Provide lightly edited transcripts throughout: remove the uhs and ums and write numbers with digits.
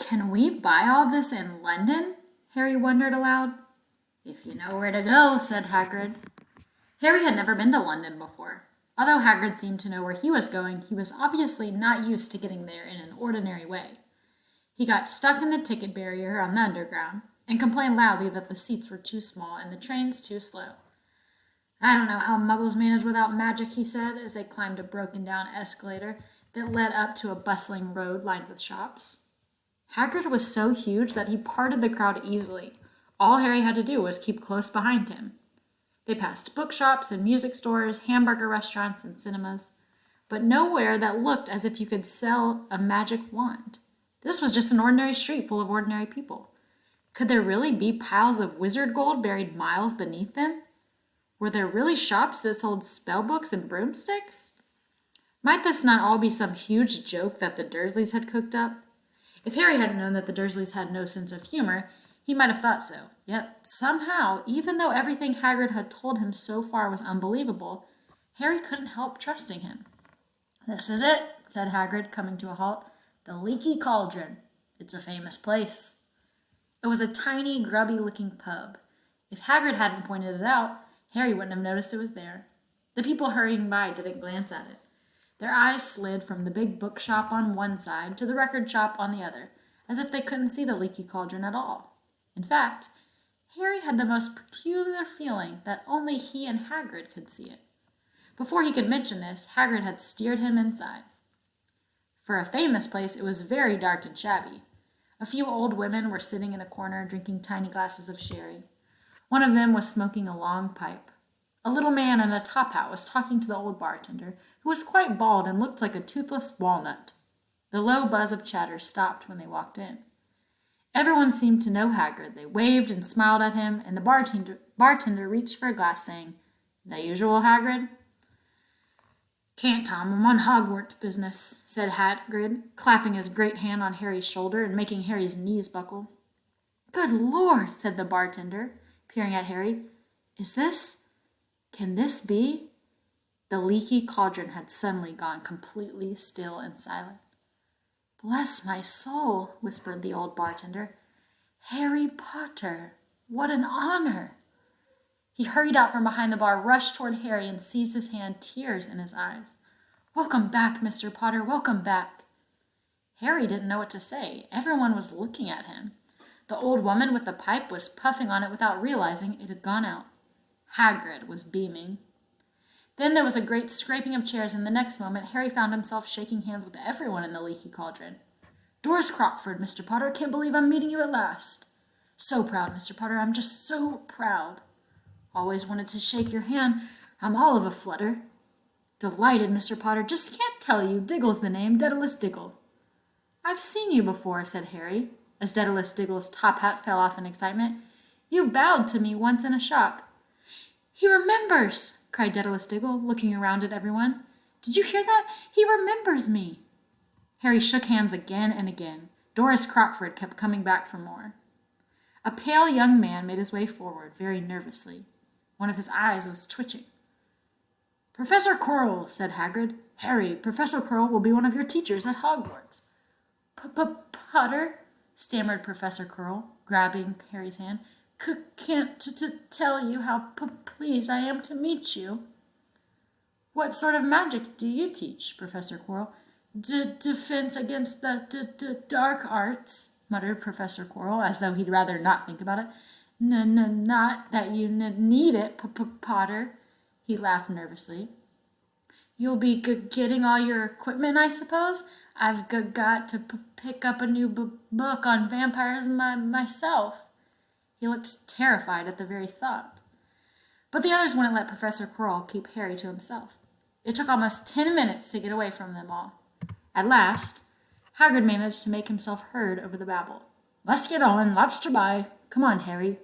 Can we buy all this in London? Harry wondered aloud. If you know where to go, said Hagrid. Harry had never been to London before. Although Hagrid seemed to know where he was going, he was obviously not used to getting there in an ordinary way. He got stuck in the ticket barrier on the Underground and complained loudly that the seats were too small and the trains too slow. I don't know how muggles manage without magic, he said, as they climbed a broken-down escalator that led up to a bustling road lined with shops. Hagrid was so huge that he parted the crowd easily. All Harry had to do was keep close behind him. They passed bookshops and music stores, hamburger restaurants and cinemas, but nowhere that looked as if you could sell a magic wand. This was just an ordinary street full of ordinary people. Could there really be piles of wizard gold buried miles beneath them? Were there really shops that sold spell books and broomsticks? Might this not all be some huge joke that the Dursleys had cooked up? If Harry hadn't known that the Dursleys had no sense of humor, he might have thought so. Yet, somehow, even though everything Hagrid had told him so far was unbelievable, Harry couldn't help trusting him. This is it, said Hagrid, coming to a halt. The Leaky Cauldron. It's a famous place. It was a tiny, grubby-looking pub. If Hagrid hadn't pointed it out, Harry wouldn't have noticed it was there. The people hurrying by didn't glance at it. Their eyes slid from the big bookshop on one side to the record shop on the other, as if they couldn't see the Leaky Cauldron at all. In fact, Harry had the most peculiar feeling that only he and Hagrid could see it. Before he could mention this, Hagrid had steered him inside. For a famous place, it was very dark and shabby. A few old women were sitting in a corner drinking tiny glasses of sherry. One of them was smoking a long pipe. A little man in a top hat was talking to the old bartender, who was quite bald and looked like a toothless walnut. The low buzz of chatter stopped when they walked in. Everyone seemed to know Hagrid. They waved and smiled at him, and the bartender reached for a glass, saying, "The usual, Hagrid?" "Can't, Tom. I'm on Hogwarts business," said Hagrid, clapping his great hand on Harry's shoulder and making Harry's knees buckle. "Good Lord," said the bartender, peering at Harry. Can this be? The Leaky Cauldron had suddenly gone completely still and silent. "Bless my soul," whispered the old bartender. "Harry Potter! What an honor!" He hurried out from behind the bar, rushed toward Harry, and seized his hand, tears in his eyes. "Welcome back, Mr. Potter, welcome back." Harry didn't know what to say. Everyone was looking at him. The old woman with the pipe was puffing on it without realizing it had gone out. Hagrid was beaming. Then there was a great scraping of chairs, and the next moment Harry found himself shaking hands with everyone in the Leaky Cauldron. "Doris Crockford, Mr. Potter, can't believe I'm meeting you at last." "So proud, Mr. Potter, I'm just so proud." "Always wanted to shake your hand. I'm all of a flutter." "Delighted, Mr. Potter, just can't tell you. Diggle's the name, Daedalus Diggle." "I've seen you before," said Harry, as Daedalus Diggle's top hat fell off in excitement. "You bowed to me once in a shop." "He remembers!" cried Daedalus Diggle, looking around at everyone. "Did you hear that? He remembers me." Harry shook hands again and again. Doris Crockford kept coming back for more. A pale young man made his way forward, very nervously. One of his eyes was twitching. "Professor Quirrell," said Hagrid. "Harry, Professor Quirrell will be one of your teachers at Hogwarts." "Potter," stammered Professor Quirrell, grabbing Harry's hand. "Can't tell you how pleased I am to meet you." "What sort of magic do you teach, Professor Quirrell?" Defense against the dark arts," muttered Professor Quirrell, as though he'd rather not think about it. Not that you need it, Potter." He laughed nervously. "You'll be getting all your equipment, I suppose? I've got to pick up a new book on vampires myself." He looked terrified at the very thought. But the others wouldn't let Professor Quirrell keep Harry to himself. It took almost 10 minutes to get away from them all. At last, Hagrid managed to make himself heard over the babble. "Let's get on, lots to buy. Come on, Harry."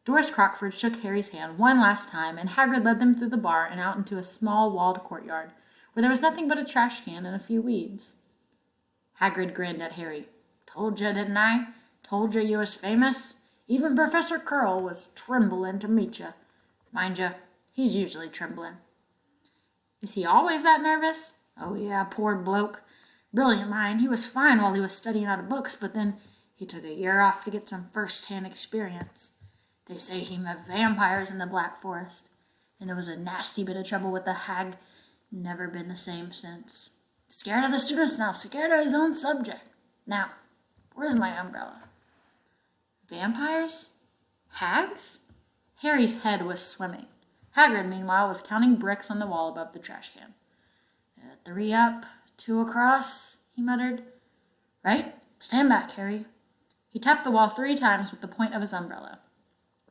Doris Crockford shook Harry's hand one last time, and Hagrid led them through the bar and out into a small walled courtyard, where there was nothing but a trash can and a few weeds. Hagrid grinned at Harry. "Told you, didn't I? Told you was famous. Even Professor Quirrell was trembling to meet you. Mind you, he's usually trembling." "Is he always that nervous?" "Oh, yeah, poor bloke. Brilliant mind. He was fine while he was studying out of books, but then he took a year off to get some first-hand experience. They say he met vampires in the Black Forest, and there was a nasty bit of trouble with the hag. Never been the same since. Scared of the students now, scared of his own subject. Now, where's my umbrella? Vampires? Hags? Harry's head was swimming. Hagrid, meanwhile, was counting bricks on the wall above the trash can. 3 up, 2 across, he muttered. Right? Stand back, Harry. He tapped the wall 3 times with the point of his umbrella.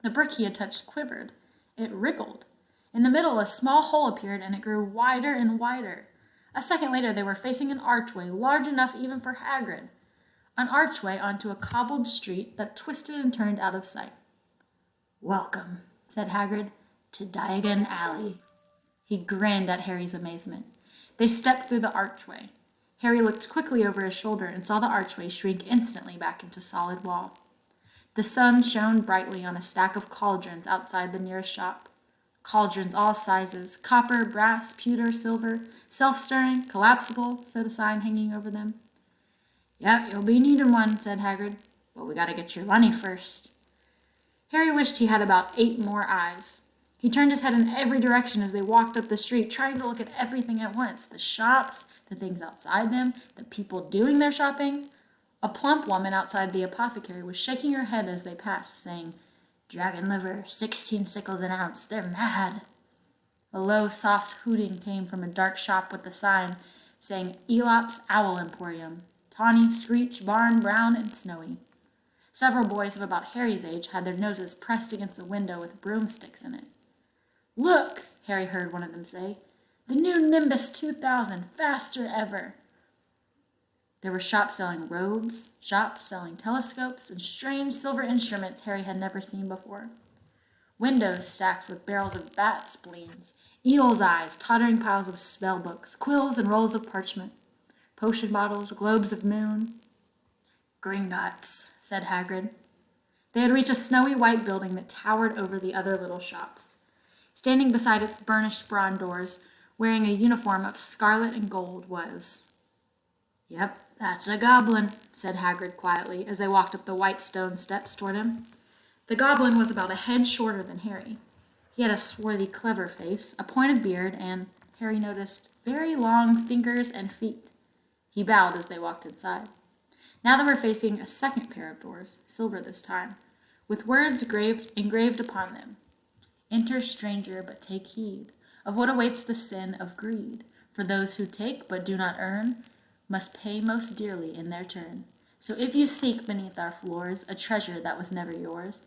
The brick he had touched quivered. It wriggled. In the middle, a small hole appeared, and it grew wider and wider. A second later, they were facing an archway large enough even for Hagrid. An archway onto a cobbled street that twisted and turned out of sight. Welcome, said Hagrid, to Diagon Alley. He grinned at Harry's amazement. They stepped through the archway. Harry looked quickly over his shoulder and saw the archway shrink instantly back into solid wall. The sun shone brightly on a stack of cauldrons outside the nearest shop. Cauldrons all sizes, copper, brass, pewter, silver, self-stirring, collapsible, said a sign hanging over them. Yep, you'll be needing one, said Hagrid, but we gotta get your money first. Harry wished he had about 8 more eyes. He turned his head in every direction as they walked up the street, trying to look at everything at once. The shops, the things outside them, the people doing their shopping. A plump woman outside the apothecary was shaking her head as they passed, saying, Dragon liver, 16 sickles an ounce, they're mad. A low, soft hooting came from a dark shop with a sign saying Elop's Owl Emporium, tawny, screech, barn, brown, and snowy. Several boys of about Harry's age had their noses pressed against a window with broomsticks in it. Look, Harry heard one of them say, the new Nimbus 2000, faster ever. There were shops selling robes, shops selling telescopes, and strange silver instruments Harry had never seen before. Windows stacked with barrels of bat spleens, eel's eyes, tottering piles of spell books, quills and rolls of parchment, potion bottles, globes of moon. Gringotts, said Hagrid. They had reached a snowy white building that towered over the other little shops. Standing beside its burnished bronze doors, wearing a uniform of scarlet and gold, was... Yep, that's a goblin, said Hagrid quietly as they walked up the white stone steps toward him. The goblin was about a head shorter than Harry. He had a swarthy, clever face, a pointed beard, and, Harry noticed, very long fingers and feet. He bowed as they walked inside. Now they were facing a second pair of doors, silver this time, with words engraved upon them. Enter, stranger, but take heed of what awaits the sin of greed, for those who take but do not earn must pay most dearly in their turn. So if you seek beneath our floors a treasure that was never yours,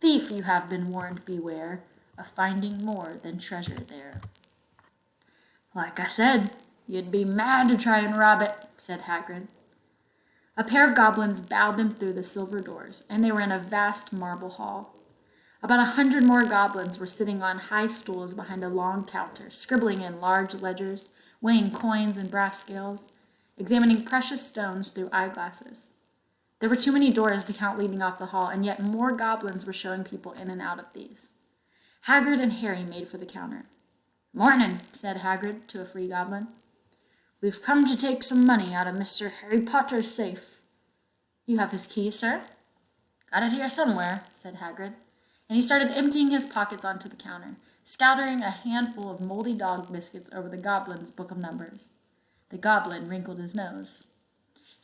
thief, you have been warned, beware of finding more than treasure there. Like I said, you'd be mad to try and rob it, said Hagrid. A pair of goblins bowed them through the silver doors, and they were in a vast marble hall. About 100 more goblins were sitting on high stools behind a long counter, scribbling in large ledgers, weighing coins and brass scales, examining precious stones through eyeglasses. There were too many doors to count leading off the hall, and yet more goblins were showing people in and out of these. Hagrid and Harry made for the counter. Morning, said Hagrid to a free goblin. We've come to take some money out of Mr. Harry Potter's safe. You have his key, sir? Got it here somewhere, said Hagrid, and he started emptying his pockets onto the counter, scattering a handful of moldy dog biscuits over the goblin's book of numbers. The goblin wrinkled his nose.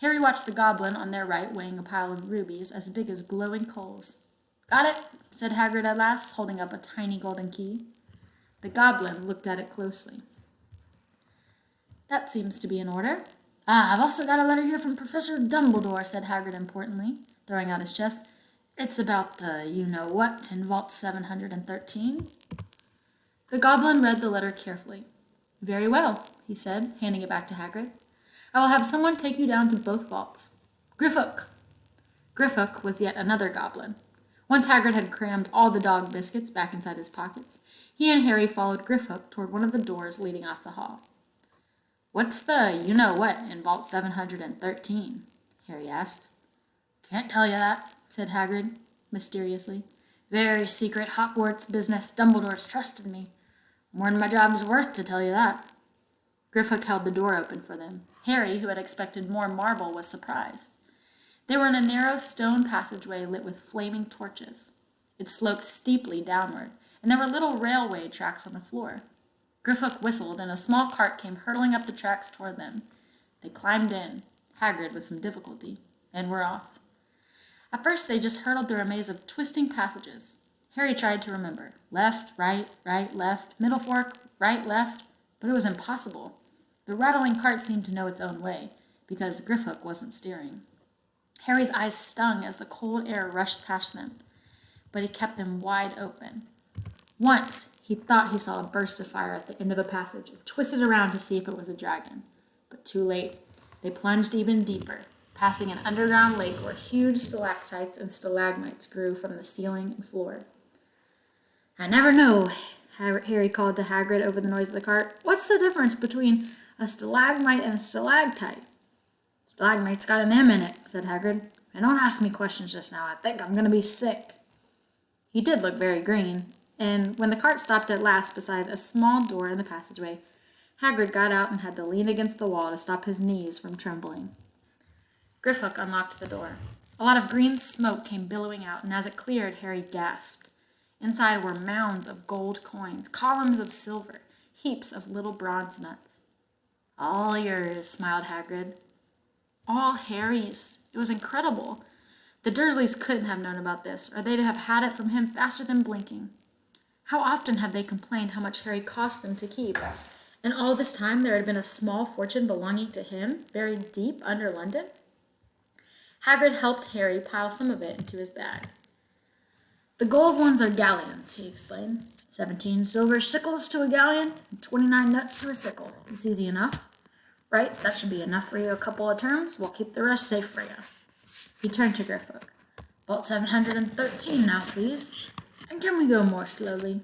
Harry watched the goblin on their right weighing a pile of rubies as big as glowing coals. Got it, said Hagrid at last, holding up a tiny golden key. The goblin looked at it closely. That seems to be in order. I've also got a letter here from Professor Dumbledore, said Hagrid importantly, throwing out his chest. It's about the you-know-what in Vault 713. The goblin read the letter carefully. Very well, he said, handing it back to Hagrid. I will have someone take you down to both vaults. Griffook. Griffook was yet another goblin. Once Hagrid had crammed all the dog biscuits back inside his pockets, he and Harry followed Griffook toward one of the doors leading off the hall. What's the you-know-what in Vault 713? Harry asked. Can't tell you that, said Hagrid, mysteriously. Very secret Hogwarts business. Dumbledore's trusted me. More'n my job's worth to tell you that. Griffook held the door open for them. Harry, who had expected more marble, was surprised. They were in a narrow stone passageway lit with flaming torches. It sloped steeply downward, and there were little railway tracks on the floor. Griffook whistled, and a small cart came hurtling up the tracks toward them. They climbed in, Hagrid with some difficulty, and were off. At first they just hurtled through a maze of twisting passages. Harry tried to remember. Left, right, left, middle fork, right, left, but it was impossible. The rattling cart seemed to know its own way, because Griffook wasn't steering. Harry's eyes stung as the cold air rushed past them, but he kept them wide open. Once, he thought he saw a burst of fire at the end of a passage and twisted around to see if it was a dragon. But too late. They plunged even deeper, passing an underground lake where huge stalactites and stalagmites grew from the ceiling and floor. I never know, Harry called to Hagrid over the noise of the cart. What's the difference between a stalagmite and a stalactite? Stalagmite's got an M in it, said Hagrid. And don't ask me questions just now. I think I'm going to be sick. He did look very green, and when the cart stopped at last beside a small door in the passageway, Hagrid got out and had to lean against the wall to stop his knees from trembling. Griffook unlocked the door. A lot of green smoke came billowing out, and as it cleared, Harry gasped. Inside were mounds of gold coins, columns of silver, heaps of little bronze nuts. All yours, smiled Hagrid. All Harry's. It was incredible. The Dursleys couldn't have known about this, or they'd have had it from him faster than blinking. How often had they complained how much Harry cost them to keep? And all this time there had been a small fortune belonging to him, buried deep under London? Hagrid helped Harry pile some of it into his bag. The gold ones are galleons, he explained. 17 silver sickles to a galleon, and 29 nuts to a sickle. It's easy enough. Right, that should be enough for you a couple of terms. We'll keep the rest safe for you. He turned to Griffook. Vault 713 now, please. And can we go more slowly?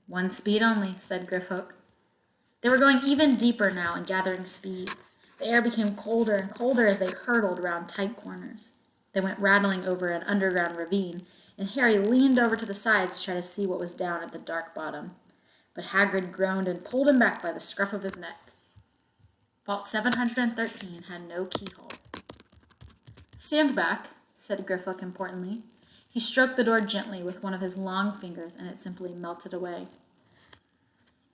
One speed only, said Griffook. They were going even deeper now and gathering speed. The air became colder and colder as they hurtled around tight corners. They went rattling over an underground ravine, and Harry leaned over to the side to try to see what was down at the dark bottom. But Hagrid groaned and pulled him back by the scruff of his neck. Vault 713 had no keyhole. Stand back, said Griffook importantly. He stroked the door gently with one of his long fingers, and it simply melted away.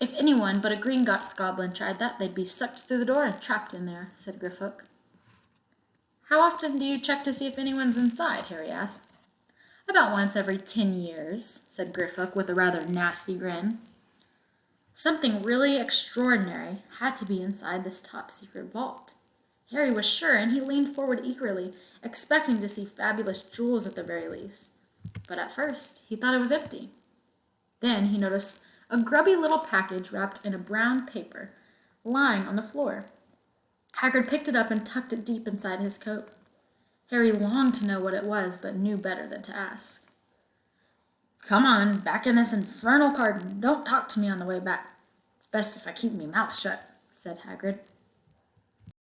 If anyone but a Gringotts goblin tried that, they'd be sucked through the door and trapped in there, said Griffook. How often do you check to see if anyone's inside? Harry asked. About once every 10 years, said Griffook with a rather nasty grin. Something really extraordinary had to be inside this top-secret vault. Harry was sure, and he leaned forward eagerly, expecting to see fabulous jewels at the very least. But at first, he thought it was empty. Then he noticed a grubby little package wrapped in a brown paper, lying on the floor. Hagrid picked it up and tucked it deep inside his coat. Harry longed to know what it was, but knew better than to ask. Come on, back in this infernal garden. Don't talk to me on the way back. It's best if I keep me mouth shut, said Hagrid.